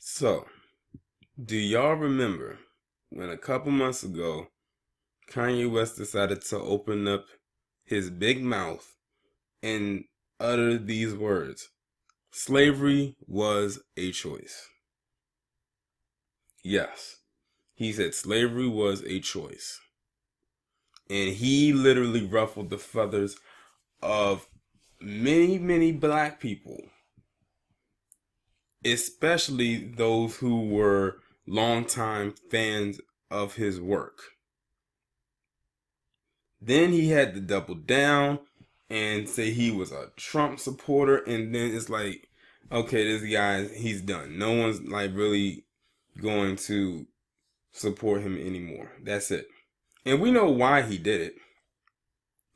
So, do y'all remember when a couple months ago Kanye West decided to open up his big mouth and utter these words? Slavery was a choice. Yes, he said slavery was a choice. And he literally ruffled the feathers of many, many black people, especially those who were longtime fans of his work. Then he had to double down and say he was a Trump supporter, and then it's like, okay, this guy, he's done. No one's like really going to support him anymore. That's it. And we know why he did it.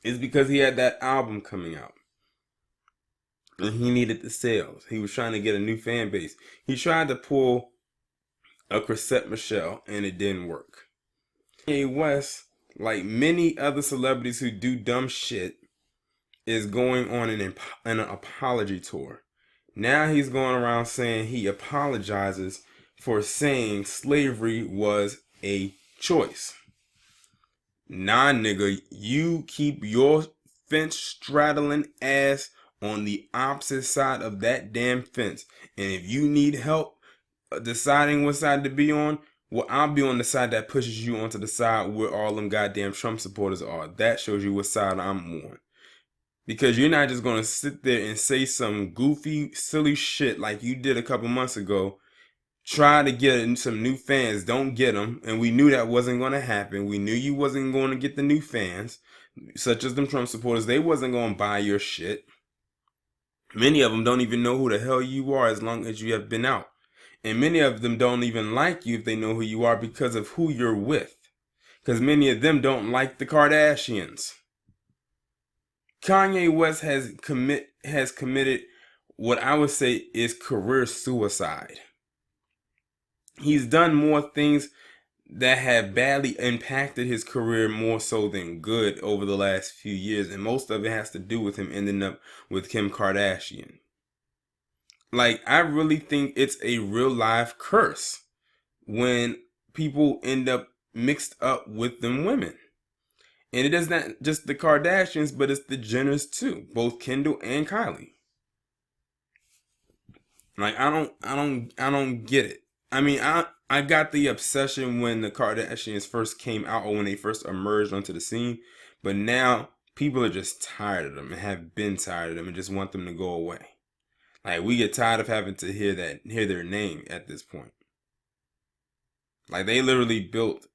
It's because he had that album coming out. And he needed the sales. He was trying to get a new fan base. He tried to pull a Chrisette Michele, and it didn't work. Kanye West, like many other celebrities who do dumb shit, is going on an apology tour. Now he's going around saying he apologizes for saying slavery was a choice. Nah, nigga, you keep your fence straddling ass on the opposite side of that damn fence. And if you need help deciding what side to be on, well, I'll be on the side that pushes you onto the side where all them goddamn Trump supporters are. That shows you what side I'm on. Because you're not just going to sit there and say some goofy, silly shit like you did a couple months ago. Try to get some new fans, don't get them. And we knew that wasn't going to happen. We knew you wasn't going to get the new fans, such as them Trump supporters. They wasn't going to buy your shit. Many of them don't even know who the hell you are as long as you have been out. And many of them don't even like you if they know who you are because of who you're with. Because many of them don't like the Kardashians. Kanye West has committed what I would say is career suicide. He's done more things that have badly impacted his career more so than good over the last few years, and most of it has to do with him ending up with Kim Kardashian. Like, I really think it's a real life curse when people end up mixed up with them women. And it is not just the Kardashians, but it's the Jenners too, both Kendall and Kylie. Like, I don't get it. I mean, I got the obsession when the Kardashians first came out or when they first emerged onto the scene, but now people are just tired of them and have been tired of them and just want them to go away. Like, we get tired of having to hear their name at this point. Like, they literally built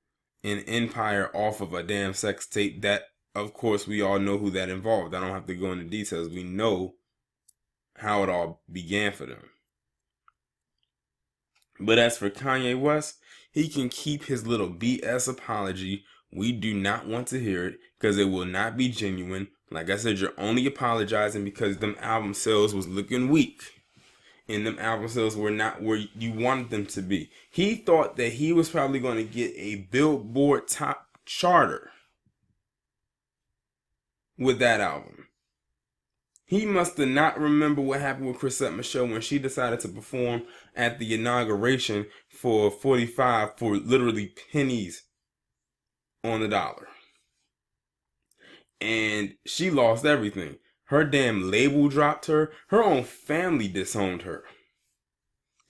an empire off of a damn sex tape that, of course, we all know who that involved. I don't have to go into details. We know how it all began for them. But as for Kanye West, he can keep his little BS apology. We do not want to hear it because it will not be genuine. Like I said, you're only apologizing because them album sales was looking weak. And them album sales were not where you wanted them to be. He thought that he was probably going to get a Billboard top charter with that album. He must have not remember what happened with Chrisette Michele when she decided to perform at the inauguration for 45 for literally pennies on the dollar. And she lost everything. Her damn label dropped her. Her own family disowned her.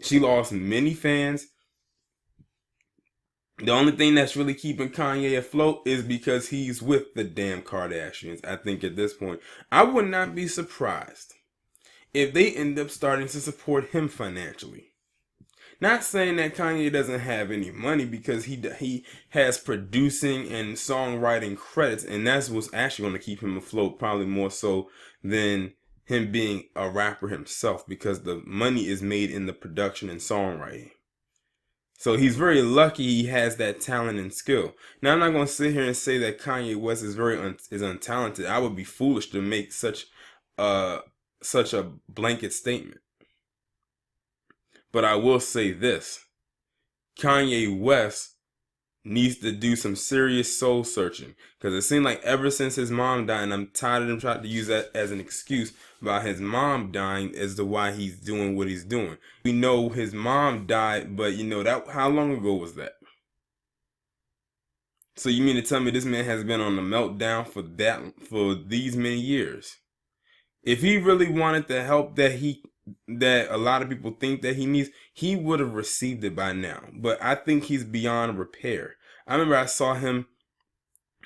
She lost many fans. The only thing that's really keeping Kanye afloat is because he's with the damn Kardashians. I think at this point, I would not be surprised if they end up starting to support him financially. Not saying that Kanye doesn't have any money because he has producing and songwriting credits, and that's what's actually going to keep him afloat, probably more so than him being a rapper himself, because the money is made in the production and songwriting. So he's very lucky he has that talent and skill. Now, I'm not going to sit here and say that Kanye West is is untalented. I would be foolish to make such a blanket statement. But I will say this. Kanye West needs to do some serious soul searching, because it seemed like ever since his mom died, and I'm tired of him trying to use that as an excuse about his mom dying as to why he's doing what he's doing. We know his mom died, but you know that, how long ago was that? So you mean to tell me this man has been on the meltdown for these many years? If he really wanted the help that a lot of people think that he needs, he would have received it by now. But I think he's beyond repair. I remember I saw him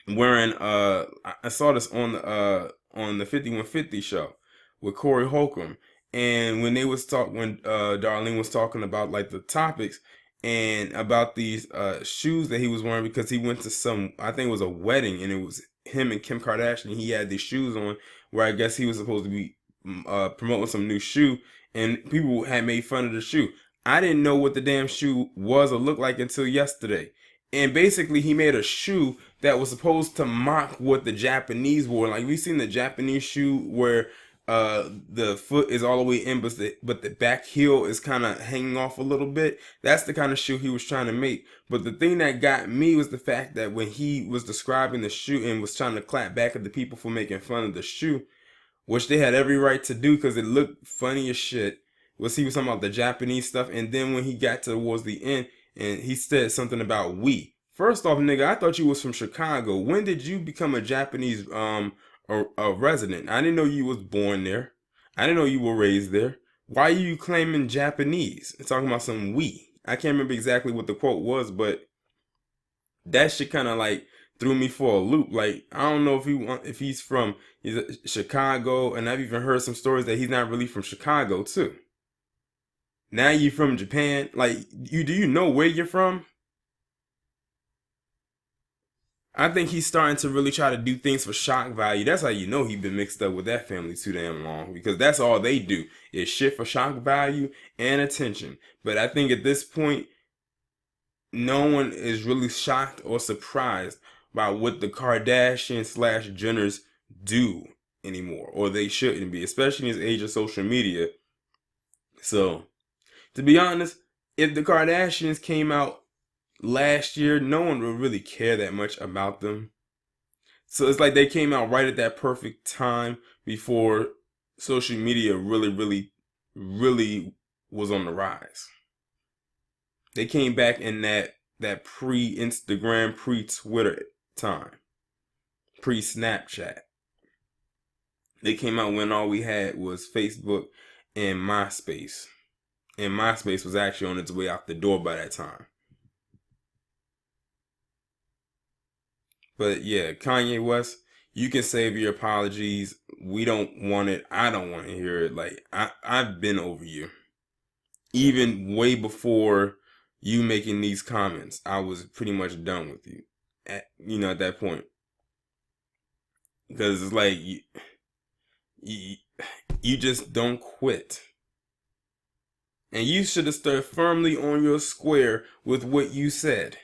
wearing I saw this on the 5150 show with Corey Holcomb, and when Darlene was talking about like the topics and about these shoes that he was wearing, because he went to some, I think it was a wedding, and it was him and Kim Kardashian. He had these shoes on where I guess he was supposed to be promoting some new shoe, and people had made fun of the shoe. I didn't know what the damn shoe was or looked like until yesterday. And basically, he made a shoe that was supposed to mock what the Japanese wore. Like, we've seen the Japanese shoe where the foot is all the way in, but the back heel is kind of hanging off a little bit. That's the kind of shoe he was trying to make. But the thing that got me was the fact that when he was describing the shoe and was trying to clap back at the people for making fun of the shoe, which they had every right to do because it looked funny as shit, was he was talking about the Japanese stuff. And then when he got towards the end and he said something about we. First off, nigga, I thought you was from Chicago. When did you become a Japanese a resident? I didn't know you was born there. I didn't know you were raised there. Why are you claiming Japanese? It's talking about some we. I can't remember exactly what the quote was, but that shit kind of like threw me for a loop. Like, I don't know if he's from Chicago, and I've even heard some stories that he's not really from Chicago too. Now you from Japan. Like, do you know where you're from? I think he's starting to really try to do things for shock value. That's how you know he's been mixed up with that family too damn long, because that's all they do is shit for shock value and attention. But I think at this point, no one is really shocked or surprised by what the Kardashian slash Jenners do anymore, or they shouldn't be, especially in this age of social media. So, to be honest, if the Kardashians came out last year, no one would really care that much about them. So it's like they came out right at that perfect time before social media really was on the rise. They came back in that pre-Instagram, pre-Twitter time, pre-Snapchat. They came out when all we had was Facebook and MySpace. And MySpace was actually on its way out the door by that time. But yeah, Kanye West, you can save your apologies. We don't want it. I don't want to hear it. Like, I've been over you. Even way before you making these comments, I was pretty much done with you. At that point. Because it's like, you just don't quit. And you should have stood firmly on your square with what you said.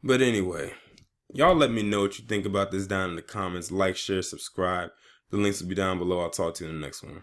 But anyway, y'all let me know what you think about this down in the comments. Like, share, subscribe. The links will be down below. I'll talk to you in the next one.